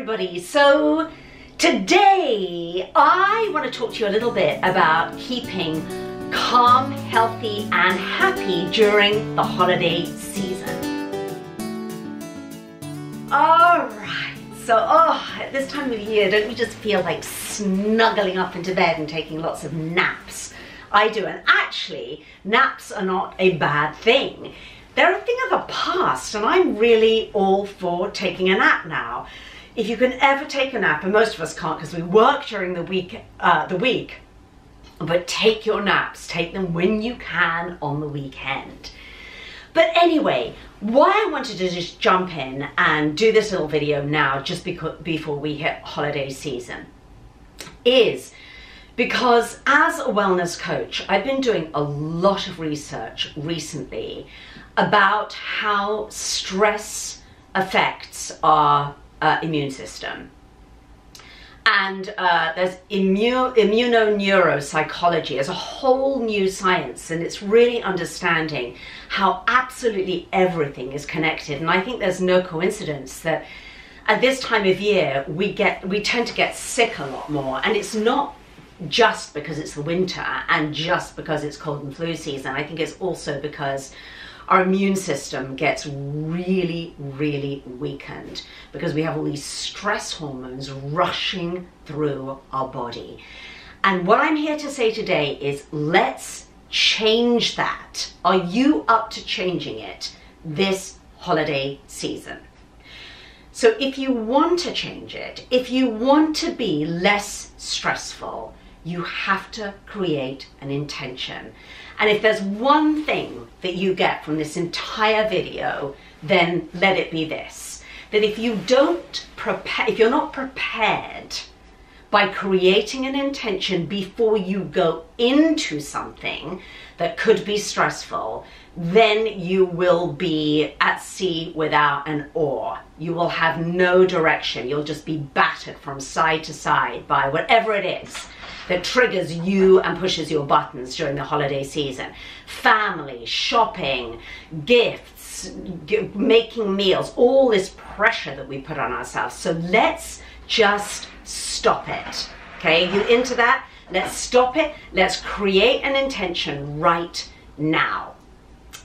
everybody. So today I want to talk to you a little bit about keeping calm, healthy and happy during the holiday season. Alright, so at this time of year, don't you just feel like snuggling up into bed and taking lots of naps? I do, and actually naps are not a bad thing. They're a thing of the past, and I'm really all for taking a nap now. If you can ever take a nap, and most of us can't because we work during the week, but take your naps, take them when you can on the weekend. But anyway, why I wanted to just jump in and do this little video now, just before we hit holiday season, is because as a wellness coach, I've been doing a lot of research recently about how stress affects our immune system. And there's immunoneuropsychology as a whole new science, and it's really understanding how absolutely everything is connected. And I think there's no coincidence that at this time of year we tend to get sick a lot more, and it's not just because it's the winter and just because it's cold and flu season. I think it's also because our immune system gets really, really weakened because we have all these stress hormones rushing through our body. And what I'm here to say today is let's change that. Are you up to changing it this holiday season? So if you want to change it, if you want to be less stressful, you have to create an intention. And if there's one thing that you get from this entire video, then let it be this: that if you're not prepared by creating an intention before you go into something that could be stressful, then you will be at sea without an oar. You will have no direction. You'll just be battered from side to side by whatever it is that triggers you and pushes your buttons during the holiday season. Family, shopping, gifts, making meals, all this pressure that we put on ourselves. So let's just stop it. Okay, you into that? Let's stop it. Let's create an intention right now.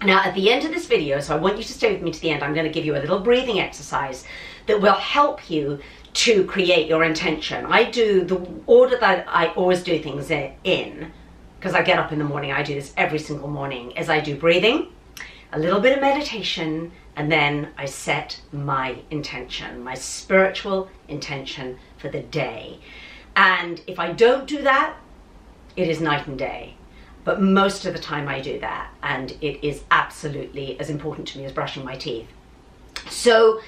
Now, at the end of this video, so I want you to stay with me to the end, I'm going to give you a little breathing exercise that will help you to create your intention. I do the order that I always do things in, because I get up in the morning, I do this every single morning, is I do breathing, a little bit of meditation, and then I set my intention, my spiritual intention for the day. And if I don't do that, it is night and day. But most of the time I do that, and it is absolutely as important to me as brushing my teeth. So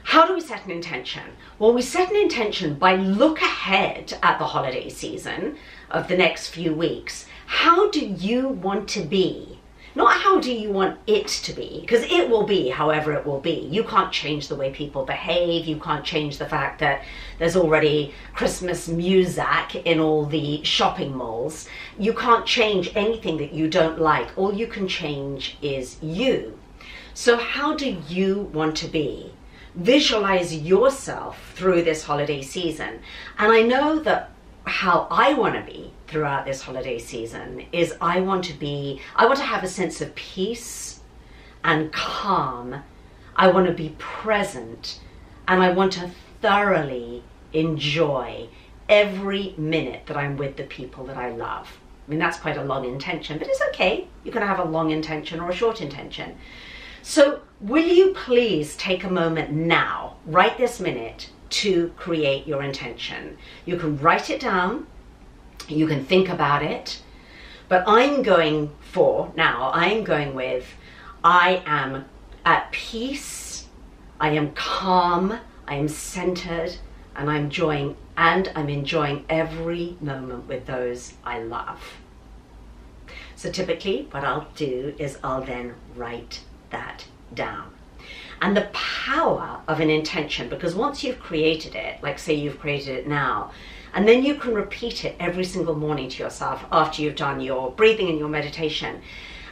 how do we set an intention? Well, we set an intention by look ahead at the holiday season of the next few weeks. How do you want to be? Not how do you want it to be, because it will be however it will be. You can't change the way people behave. You can't change the fact that there's already Christmas music in all the shopping malls. You can't change anything that you don't like. All you can change is you. So how do you want to be? Visualize yourself through this holiday season. And I know that how I want to be throughout this holiday season is I want to have a sense of peace and calm. I want to be present, and I want to thoroughly enjoy every minute that I'm with the people that I love. I mean, that's quite a long intention, but it's okay. You can have a long intention or a short intention. So will you please take a moment now, right this minute, to create your intention? You can write it down, you can think about it, but I'm going with, I am at peace, I am calm, I am centered, and I'm enjoying every moment with those I love. So typically what I'll do is I'll then write that down. And the power of an intention, because once you've created it, like say you've created it now, and then you can repeat it every single morning to yourself after you've done your breathing and your meditation,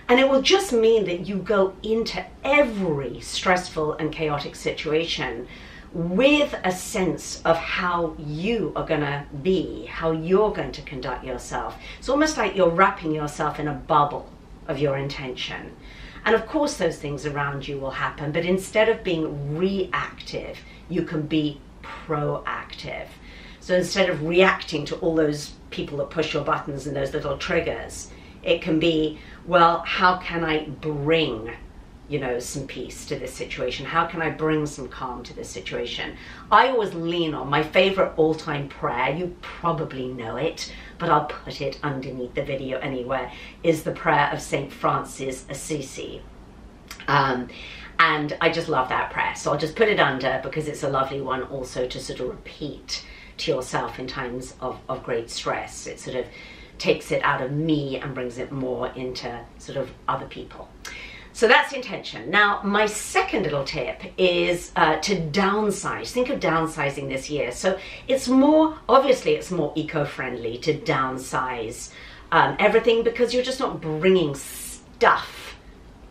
and it will just mean that you go into every stressful and chaotic situation with a sense of how you are going to be, how you're going to conduct yourself. It's almost like you're wrapping yourself in a bubble of your intention. And of course those things around you will happen, but instead of being reactive, you can be proactive. So instead of reacting to all those people that push your buttons and those little triggers, it can be, well, how can I bring, you know, some peace to this situation? How can I bring some calm to this situation? I always lean on my favorite all-time prayer. You probably know it, but I'll put it underneath the video anywhere, is the prayer of St. Francis Assissi. And I just love that prayer. So I'll just put it under because it's a lovely one also to sort of repeat to yourself in times of great stress. It sort of takes it out of me and brings it more into sort of other people. So that's intention. Now, my second little tip is to downsize. Think of downsizing this year. So it's more, obviously it's more eco-friendly to downsize everything, because you're just not bringing stuff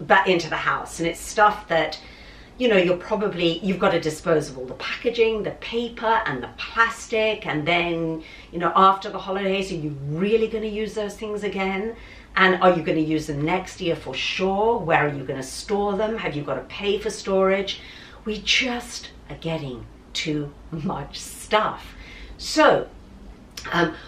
back into the house. And it's stuff that, you know, you've got to dispose of all the packaging, the paper and the plastic. And then, you know, after the holidays, are you really going to use those things again? And are you going to use them next year for sure? Where are you going to store them? Have you got to pay for storage? We just are getting too much stuff. So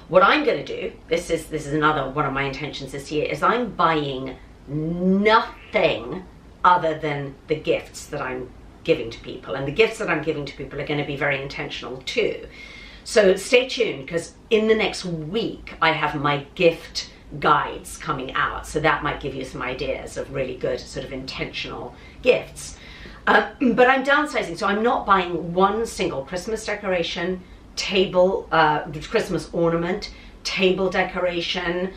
what I'm going to do, this is another one of my intentions this year, is I'm buying nothing other than the gifts that I'm giving to people. And the gifts that I'm giving to people are going to be very intentional too. So stay tuned, because in the next week I have my gift guides coming out, so that might give you some ideas of really good sort of intentional gifts. But I'm downsizing, so I'm not buying one single Christmas decoration, table, Christmas ornament, table decoration,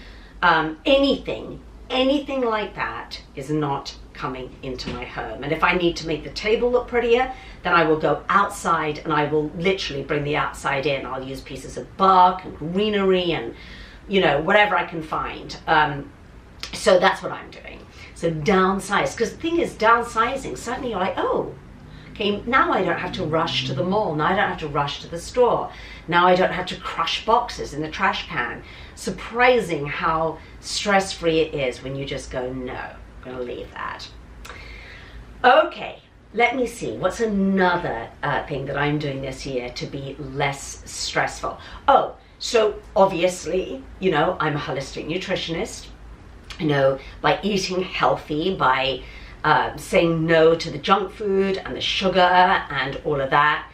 anything like that is not coming into my home. And if I need to make the table look prettier, then I will go outside and I will literally bring the outside in. I'll use pieces of bark and greenery and, you know, whatever I can find. So that's what I'm doing. So downsize, because the thing is, downsizing, suddenly you're like, oh, okay, now I don't have to rush to the mall. Now I don't have to rush to the store. Now I don't have to crush boxes in the trash can. Surprising how stress-free it is when you just go, no, I'm going to leave that. Okay, let me see. What's another thing that I'm doing this year to be less stressful? Oh, so obviously, you know, I'm a holistic nutritionist. You know, by eating healthy, by saying no to the junk food and the sugar and all of that,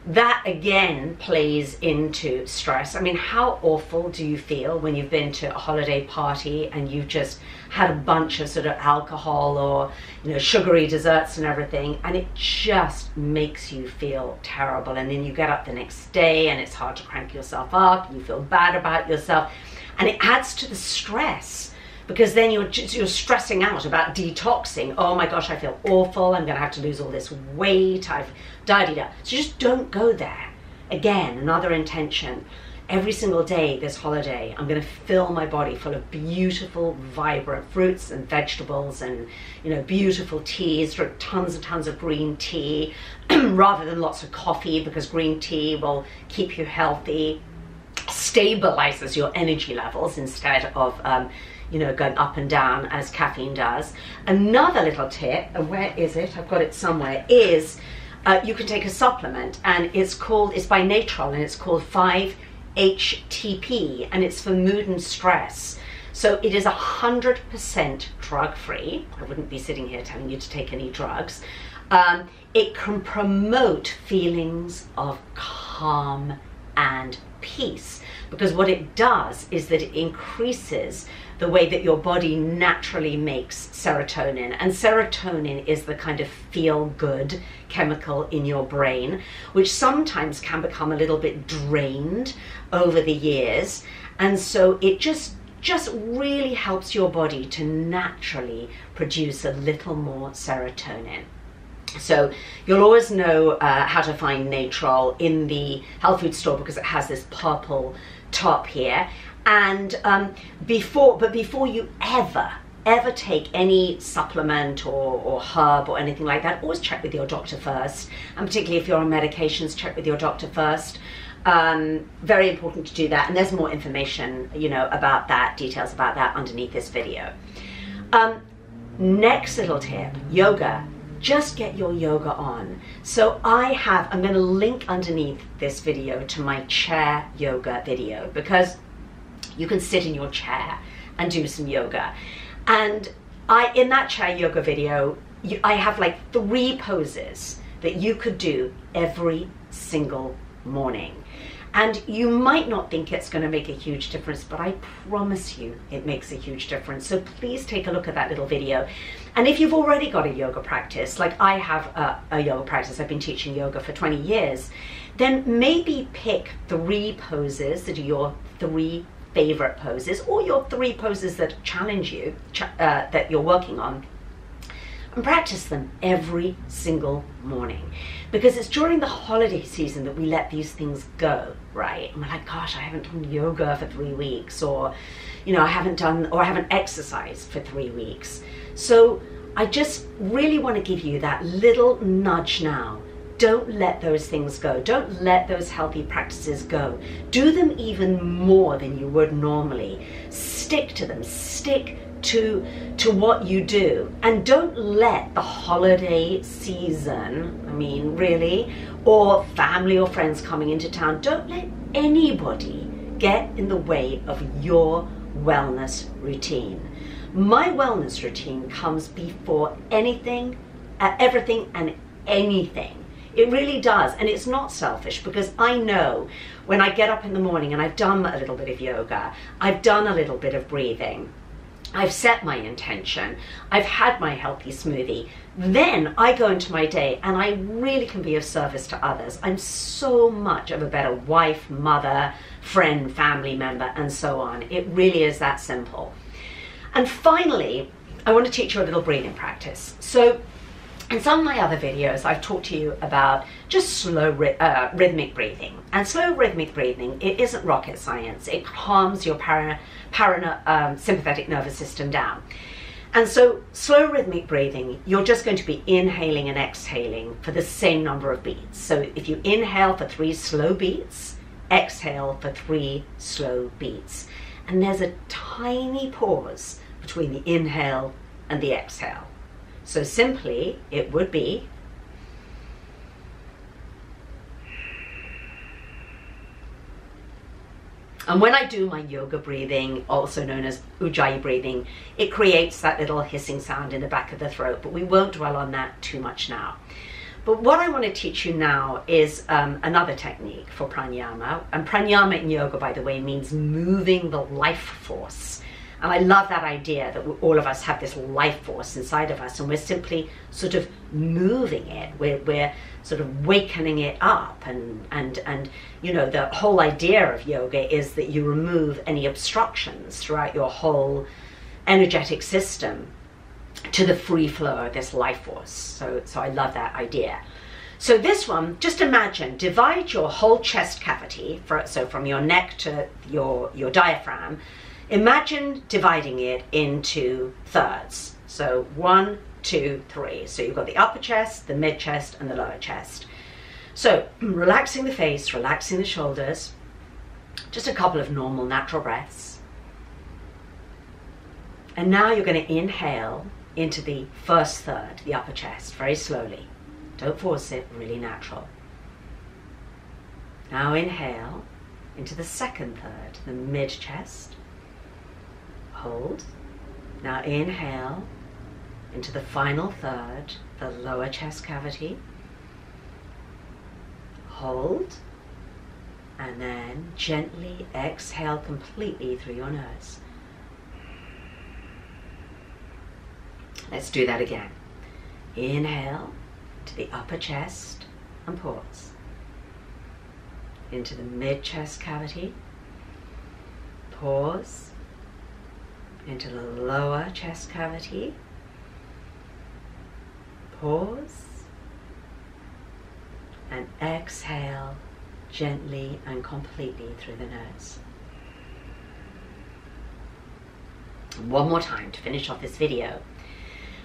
that again plays into stress. I mean, how awful do you feel when you've been to a holiday party and you've just had a bunch of sort of alcohol or, you know, sugary desserts and everything, and it just makes you feel terrible. And then you get up the next day and it's hard to crank yourself up, you feel bad about yourself, and it adds to the stress. Because then you're stressing out about detoxing. Oh my gosh, I feel awful. I'm gonna have to lose all this weight. I've da-di-da. So just don't go there. Again, another intention. Every single day this holiday, I'm gonna fill my body full of beautiful, vibrant fruits and vegetables and, you know, beautiful teas. Drink tons and tons of green tea rather than lots of coffee, because green tea will keep you healthy, stabilizes your energy levels instead of, you know, going up and down as caffeine does. Another little tip, and where is it? I've got it somewhere, is you can take a supplement, and it's by Natural, and it's called 5-HTP, and it's for mood and stress. So it is 100% drug-free. I wouldn't be sitting here telling you to take any drugs. It can promote feelings of calm and peace, because what it does is that it increases the way that your body naturally makes serotonin. And serotonin is the kind of feel-good chemical in your brain, which sometimes can become a little bit drained over the years. And so it just really helps your body to naturally produce a little more serotonin. So you'll always know how to find Natural in the health food store, because it has this purple top here. And before you ever ever take any supplement or herb or anything like that, always check with your doctor first. And particularly if you're on medications, check with your doctor first. Very important to do that. And there's more information, you know, about that, details about that underneath this video. Next little tip, yoga. Just get your yoga on. So I'm going to link underneath this video to my chair yoga video, because you can sit in your chair and do some yoga. And in that chair yoga video, I have like 3 poses that you could do every single morning. And you might not think it's going to make a huge difference, but I promise you it makes a huge difference. So please take a look at that little video. And if you've already got a yoga practice, like I have a yoga practice, I've been teaching yoga for 20 years, then maybe pick 3 poses that are your 3 favorite poses, or your 3 poses that challenge you, that you're working on, and practice them every single morning. Because it's during the holiday season that we let these things go, right? And we're like, gosh, I haven't done yoga for 3 weeks, or, you know, I haven't exercised for 3 weeks. So I just really want to give you that little nudge now. Don't let those things go. Don't let those healthy practices go. Do them even more than you would normally. Stick to them. Stick to what you do, and don't let the holiday season, I mean really, or family or friends coming into town, don't let anybody get in the way of your wellness routine. My wellness routine comes before anything, everything and anything. It really does, and it's not selfish, because I know when I get up in the morning and I've done a little bit of yoga, I've done a little bit of breathing, I've set my intention, I've had my healthy smoothie, then I go into my day and I really can be of service to others. I'm so much of a better wife, mother, friend, family member, and so on. It really is that simple. And finally, I want to teach you a little breathing practice. So in some of my other videos, I've talked to you about just slow rhythmic breathing. And slow rhythmic breathing, it isn't rocket science. It calms your sympathetic nervous system down. And so slow rhythmic breathing, you're just going to be inhaling and exhaling for the same number of beats. So if you inhale for 3 slow beats, exhale for 3 slow beats. And there's a tiny pause between the inhale and the exhale. So simply, it would be and when I do my yoga breathing, also known as Ujjayi breathing, it creates that little hissing sound in the back of the throat, but we won't dwell on that too much now. But what I want to teach you now is another technique for pranayama. And pranayama in yoga, by the way, means moving the life force. And I love that idea that all of us have this life force inside of us, and we're simply sort of moving it. We're sort of wakening it up, and you know, the whole idea of yoga is that you remove any obstructions throughout your whole energetic system to the free flow of this life force. So I love that idea. So this one, just imagine, divide your whole chest cavity, so from your neck to your diaphragm. Imagine dividing it into thirds. So 1, 2, 3. So you've got the upper chest, the mid chest, and the lower chest. So relaxing the face, relaxing the shoulders. Just a couple of normal natural breaths. And now you're going to inhale into the first third, the upper chest, very slowly. Don't force it, really natural. Now inhale into the second third, the mid chest. Hold. Now inhale into the final third, the lower chest cavity. Hold. And then gently exhale completely through your nose. Let's do that again. Inhale to the upper chest and pause. Into the mid chest cavity. Pause. Into the lower chest cavity. Pause. And exhale gently and completely through the nose. One more time to finish off this video.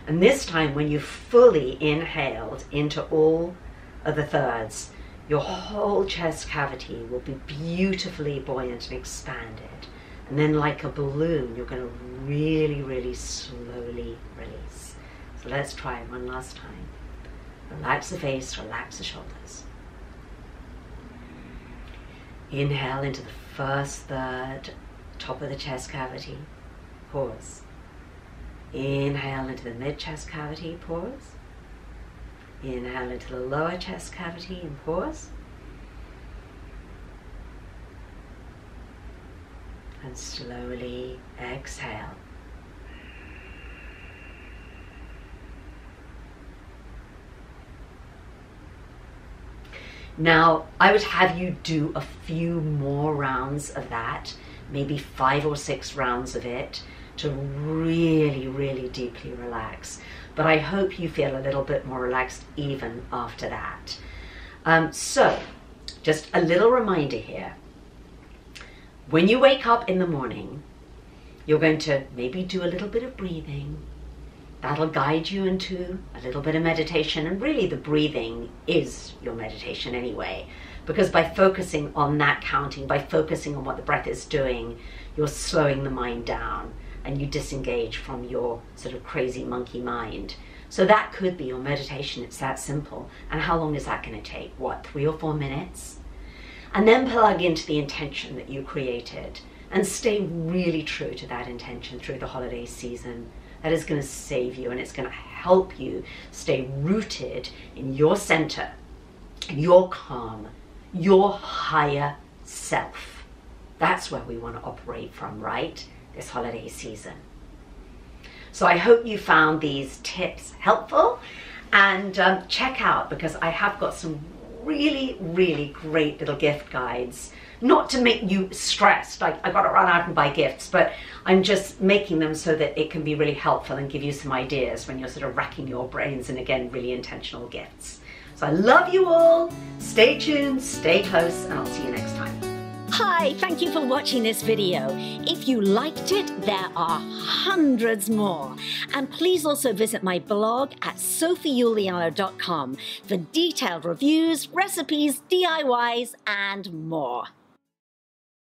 And this time, when you've fully inhaled into all of the thirds, your whole chest cavity will be beautifully buoyant and expanded. And then like a balloon, you're going to really, really slowly release. So let's try it one last time. Relax the face, relax the shoulders. Inhale into the first third, top of the chest cavity. Pause. Inhale into the mid-chest cavity, pause. Inhale into the lower chest cavity and pause. And slowly exhale. Now, I would have you do a few more rounds of that, maybe 5 or 6 rounds of it, to really, really deeply relax. But I hope you feel a little bit more relaxed even after that. So, just a little reminder here. When you wake up in the morning, you're going to maybe do a little bit of breathing. That'll guide you into a little bit of meditation, and really the breathing is your meditation anyway, because by focusing on that counting, by focusing on what the breath is doing, you're slowing the mind down and you disengage from your sort of crazy monkey mind. So that could be your meditation. It's that simple. And how long is that going to take? What, 3 or 4 minutes? And then plug into the intention that you created and stay really true to that intention through the holiday season. That is going to save you, and it's going to help you stay rooted in your center, your calm, your higher self. That's where we want to operate from, right? This holiday season. So I hope you found these tips helpful, and check out, because I have got some really, really great little gift guides. Not to make you stressed, like I gotta run out and buy gifts, but I'm just making them so that it can be really helpful and give you some ideas when you're sort of racking your brains, and again, really intentional gifts. So I love you all. Stay tuned, stay close, and I'll see you next time. Hi, thank you for watching this video. If you liked it, there are hundreds more. And please also visit my blog at sophieuliano.com for detailed reviews, recipes, DIYs, and more.